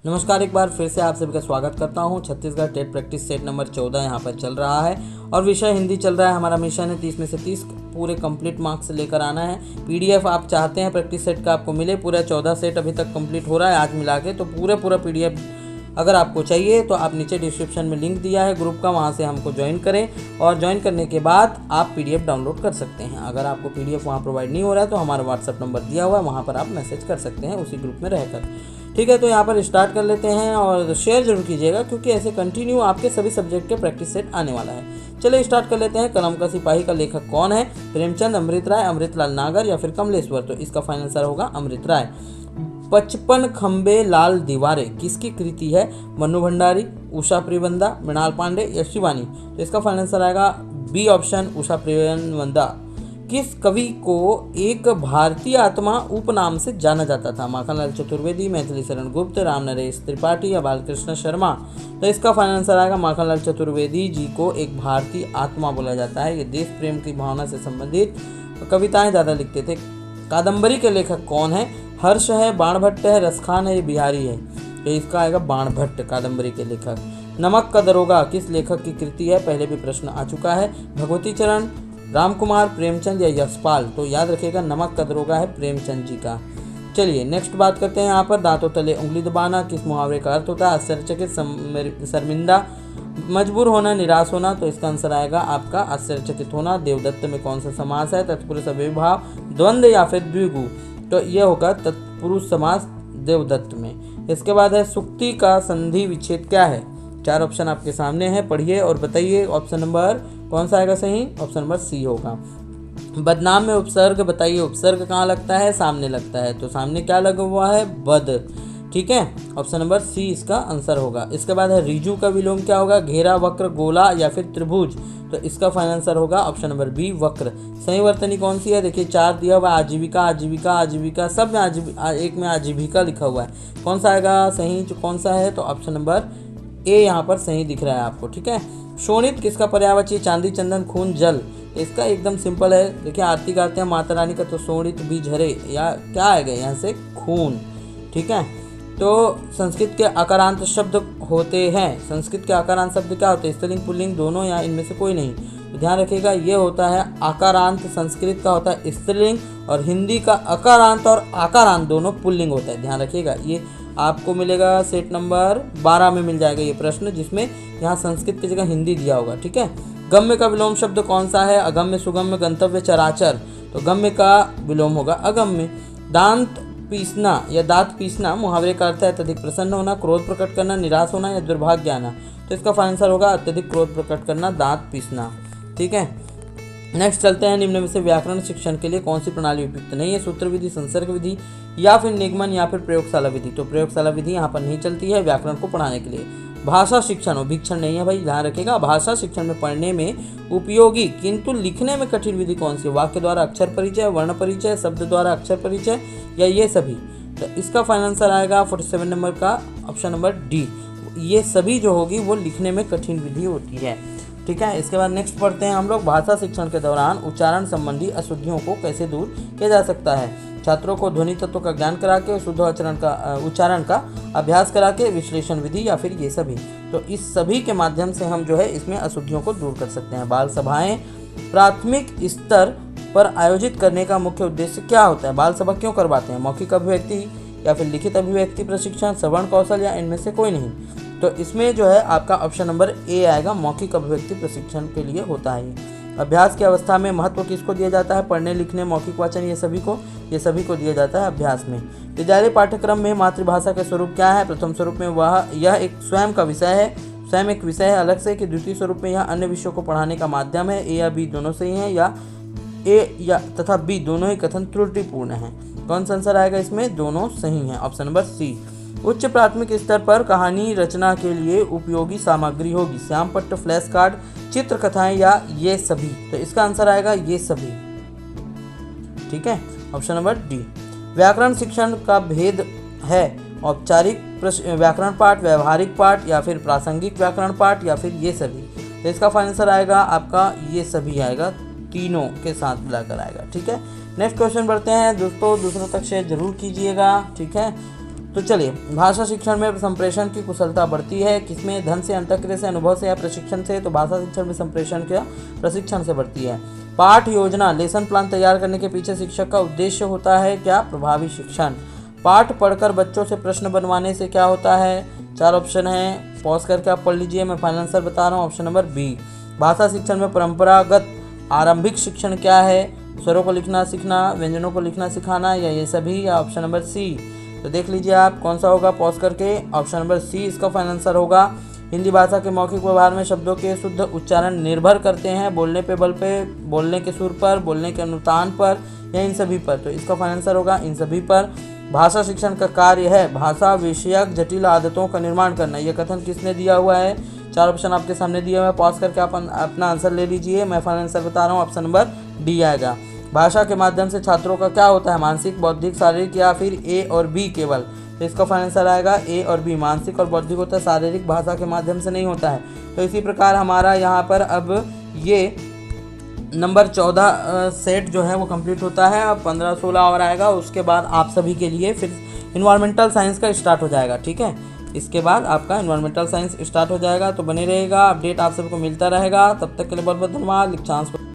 नमस्कार, एक बार फिर से आप सभी का स्वागत करता हूं। Chhattisgarh TET practice set number 14 यहां पर चल रहा है और विषय हिंदी चल रहा है। हमारा मिशन है 30 में से 30 पूरे कंप्लीट मार्क्स लेकर आना है। पीडीएफ आप चाहते हैं प्रैक्टिस सेट का आपको मिले, पूरा 14 सेट अभी तक कंप्लीट हो रहा है आज मिला के। तो पूरा पीडीएफ अगर आपको चाहिए तो आप नीचे डिस्क्रिप्शन में लिंक दिया है ग्रुप का, वहाँ से हमको ज्वाइन करें और ज्वाइन करने के बाद आप पीडीएफ डाउनलोड कर सकते हैं। अगर आपको पीडीएफ वहाँ प्रोवाइड नहीं हो रहा है तो हमारा व्हाट्सअप नंबर दिया हुआ है, वहाँ पर आप मैसेज कर सकते हैं उसी ग्रुप में रहकर। ठीक है, तो यहाँ पर स्टार्ट कर लेते हैं और शेयर जरूर कीजिएगा क्योंकि ऐसे कंटिन्यू आपके सभी सब्जेक्ट के प्रैक्टिस सेट आने वाला है। चलिए स्टार्ट कर लेते हैं। कलम का सिपाही का लेखक कौन है? प्रेमचंद, अमृत राय, अमृतलाल नागर या फिर कमलेश्वर? तो इसका फाइनल आंसर होगा अमृत राय। 55 खंबे लाल दीवारें किसकी कृति है? मन्नू भंडारी, उषा प्रियवंदा, मृणाल पांडे या शिवानी? तो इसका फाइनल आंसर आएगा बी ऑप्शन, उषा प्रियवंदा। किस कवि को एक भारतीय आत्मा उपनाम से जाना जाता था? माखनलाल चतुर्वेदी, मैथिली शरण गुप्त, राम नरेश त्रिपाठी या बालकृष्ण शर्मा? तो इसका फाइनल आंसर आएगा माखनलाल चतुर्वेदी जी को एक भारतीय आत्मा बोला जाता है। ये देश प्रेम की भावना से संबंधित कविताएं ज़्यादा लिखते थे। कादम्बरी के लेखक कौन है? हर्ष है, बाणभट्ट है, रसखान है, बिहारी है? तो इसका आएगा बाणभट्ट कादम्बरी के लेखक। नमक का दरोगा किस लेखक की कृति है? पहले भी प्रश्न आ चुका है। भगवती चरण, रामकुमार, प्रेमचंद या यशपाल? तो याद रखिएगा नमक का दरोगा है प्रेमचंद जी का। चलिए नेक्स्ट बात करते हैं। यहाँ पर दांतों तले उंगली दबाना किस मुहावरे का अर्थ होता है? आश्चर्यचकित, शर्मिंदा, मजबूर होना, निराश होना? तो इसका आंसर आएगा आपका आश्चर्यचकित होना। देवदत्त में कौन सा समास है? तत्पुरुष अव्ययीभाव, द्वंद्व या फिर द्विगु? तो यह होगा तत्पुरुष समास देवदत्त में। इसके बाद है सुक्ति का संधि विच्छेद क्या है? 4 ऑप्शन आपके सामने हैं, पढ़िए और बताइए। ऑप्शन नंबर कौन सा आएगा सही? ऑप्शन नंबर सी होगा। बदनाम में उपसर्ग बताइए। उपसर्ग कहाँ लगता है? सामने लगता है। तो सामने क्या लगा हुआ है? बद। ठीक है, ऑप्शन नंबर सी इसका आंसर होगा। इसके बाद है रिजु का विलोम क्या होगा? घेरा, वक्र, गोला या फिर त्रिभुज? तो इसका फाइनल आंसर होगा ऑप्शन नंबर बी, वक्र। सही वर्तनी कौन सी है? देखिए 4 दिया हुआ, आजीविका, आजीविका, आजीविका, सब में एक में आजीविका लिखा हुआ है। कौन सा आएगा सही? जो कौन सा है? तो ऑप्शन नंबर ए यहाँ पर सही दिख रहा है आपको। ठीक है, शोणित किसका पर्यायवाची? चांदी, चंदन, खून, जल? इसका एकदम सिंपल है। देखिए आरती गाते हैं माता रानी का, तो शोणित भी झरे या क्या आएगा यहाँ से? खून। ठीक है, तो संस्कृत के आकारांत शब्द होते हैं। संस्कृत के आकारांत शब्द क्या होते हैं? स्त्रीलिंग, पुल्लिंग, दोनों या इनमें से कोई नहीं? तो ध्यान रखिएगा ये होता है आकारांत। संस्कृत का होता है स्त्रीलिंग और हिंदी का अकारांत और आकारांत दोनों पुल्लिंग होता है। ध्यान रखिएगा, ये आपको मिलेगा सेट नंबर 12 में मिल जाएगा ये प्रश्न, जिसमें यहाँ संस्कृत की जगह हिंदी दिया होगा। ठीक है, गम्य का विलोम शब्द कौन सा है? अगम्य, सुगम्य, गंतव्य, चराचर? तो गम्य का विलोम होगा अगम्य। दांत पीसना या दांत पीसना मुहावरे का अर्थ है अत्यधिक प्रसन्न होना, क्रोध प्रकट करना, निराश होना या दुर्भाग्य आना? तो इसका फाइनल आंसर होगा अत्यधिक क्रोध प्रकट करना, दांत पीसना। ठीक है, नेक्स्ट चलते हैं। निम्न में से व्याकरण शिक्षण के लिए कौन सी प्रणाली उपयुक्त नहीं है? सूत्र विधि, संसर्ग विधि या फिर निगमन या फिर प्रयोगशाला विधि? तो प्रयोगशाला विधि यहाँ पर नहीं चलती है व्याकरण को पढ़ाने के लिए। भाषा शिक्षण भिक्षण नहीं है भाई, ध्यान रखिएगा। भाषा शिक्षण में पढ़ने में उपयोगी किंतु लिखने में कठिन विधि कौन सी है? वाक्य द्वारा अक्षर परिचय, वर्ण परिचय, शब्द द्वारा अक्षर परिचय या ये सभी? तो इसका फाइनल आंसर आएगा 47 नंबर का ऑप्शन नंबर डी। ये सभी जो होगी वो लिखने में कठिन विधि होती है। ठीक है, इसके बाद नेक्स्ट पढ़ते हैं हम लोग। भाषा शिक्षण के दौरान उच्चारण संबंधी अशुद्धियों को कैसे दूर किया जा सकता है? छात्रों को ध्वनि तत्व का ज्ञान करा के, शुद्ध उच्चारण का अभ्यास करा के, विश्लेषण विधि या फिर ये सभी? तो इस सभी के माध्यम से हम जो है इसमें अशुद्धियों को दूर कर सकते हैं। बाल सभाएं प्राथमिक स्तर पर आयोजित करने का मुख्य उद्देश्य क्या होता है? बाल सभा क्यों करवाते हैं? मौखिक अभिव्यक्ति या फिर लिखित अभिव्यक्ति प्रशिक्षण, श्रवण कौशल या इनमें से कोई नहीं? तो इसमें जो है आपका ऑप्शन नंबर ए आएगा, मौखिक अभिव्यक्ति प्रशिक्षण के लिए होता है। अभ्यास की अवस्था में महत्व किसको दिया जाता है? पढ़ने, लिखने, मौखिक वाचन, ये सभी को दिया जाता है अभ्यास में। विद्यालय पाठ्यक्रम में मातृभाषा का स्वरूप क्या है? प्रथम स्वरूप में यह एक स्वयं का विषय है, स्वयं एक विषय है अलग से, कि द्वितीय स्वरूप में यह अन्य विषयों को पढ़ाने का माध्यम है? ए या बी दोनों सही हैं या ए या तथा बी दोनों ही कथन त्रुटिपूर्ण है? कौन सा आंसर आएगा इसमें? दोनों सही हैं, ऑप्शन नंबर सी। उच्च प्राथमिक स्तर पर कहानी रचना के लिए उपयोगी सामग्री होगी? श्यामपट्ट, फ्लैश कार्ड, चित्र कथाएं या ये सभी? तो इसका आंसर आएगा ये सभी। ठीक है, ऑप्शन नंबर डी। व्याकरण शिक्षण का भेद है? औपचारिक व्याकरण पाठ, व्यवहारिक पाठ या फिर प्रासंगिक व्याकरण पाठ या फिर ये सभी? तो इसका फाइनल आंसर आएगा आपका ये सभी आएगा, तीनों के साथ मिलाकर आएगा। ठीक है, नेक्स्ट क्वेश्चन बढ़ते हैं दोस्तों। दूसरों तक शेयर जरूर कीजिएगा। ठीक है, तो चलिए, भाषा शिक्षण में संप्रेषण की कुशलता बढ़ती है किसमें? धन से, अंतःक्रिया से, अनुभव से या प्रशिक्षण से? तो भाषा शिक्षण में संप्रेषण क्या प्रशिक्षण से बढ़ती है। पाठ योजना लेसन प्लान तैयार करने के पीछे शिक्षक का उद्देश्य होता है क्या? प्रभावी शिक्षण। पाठ पढ़कर बच्चों से प्रश्न बनवाने से क्या होता है? 4 ऑप्शन है, पॉज करके आप पढ़ लीजिए, मैं फाइनल आंसर बता रहा हूँ। Option number B. भाषा शिक्षण में परंपरागत आरंभिक शिक्षण क्या है? स्वरों को लिखना सीखना, व्यंजनों को लिखना सिखाना, या ये सभी, या ऑप्शन नंबर सी। तो देख लीजिए आप कौन सा होगा, पॉज करके। ऑप्शन नंबर सी इसका फाइनल आंसर होगा। हिंदी भाषा के मौखिक व्यवहार में शब्दों के शुद्ध उच्चारण निर्भर करते हैं बोलने पे बल पे, बोलने के सुर पर, बोलने के अनुतान पर, या इन सभी पर? तो इसका फाइनल आंसर होगा इन सभी पर। भाषा शिक्षण का कार्य है भाषा विषयक जटिल आदतों का निर्माण करना। यह कथन किसने दिया हुआ है? 4 ऑप्शन आपके सामने दिए हुए हैं, पॉज करके आप अपना आंसर ले लीजिए, मैं फाइनल आंसर बता रहा हूँ। ऑप्शन नंबर डी आएगा। भाषा के माध्यम से छात्रों का क्या होता है? मानसिक, बौद्धिक, शारीरिक, या फिर ए और बी केवल? तो इसका फाइनल आंसर आएगा ए और बी। मानसिक और बौद्धिक होता है, शारीरिक भाषा के माध्यम से नहीं होता है। तो इसी प्रकार हमारा यहाँ पर अब ये नंबर 14 सेट जो है वो कंप्लीट होता है। अब 15-16 और आएगा, उसके बाद आप सभी के लिए फिर इन्वायरमेंटल साइंस का स्टार्ट हो जाएगा। ठीक है, इसके बाद आपका इन्वायरमेंटल साइंस स्टार्ट हो जाएगा। तो बने रहेगा, अपडेट आप सबको मिलता रहेगा। तब तक के लिए बहुत बहुत धन्यवाद। चांस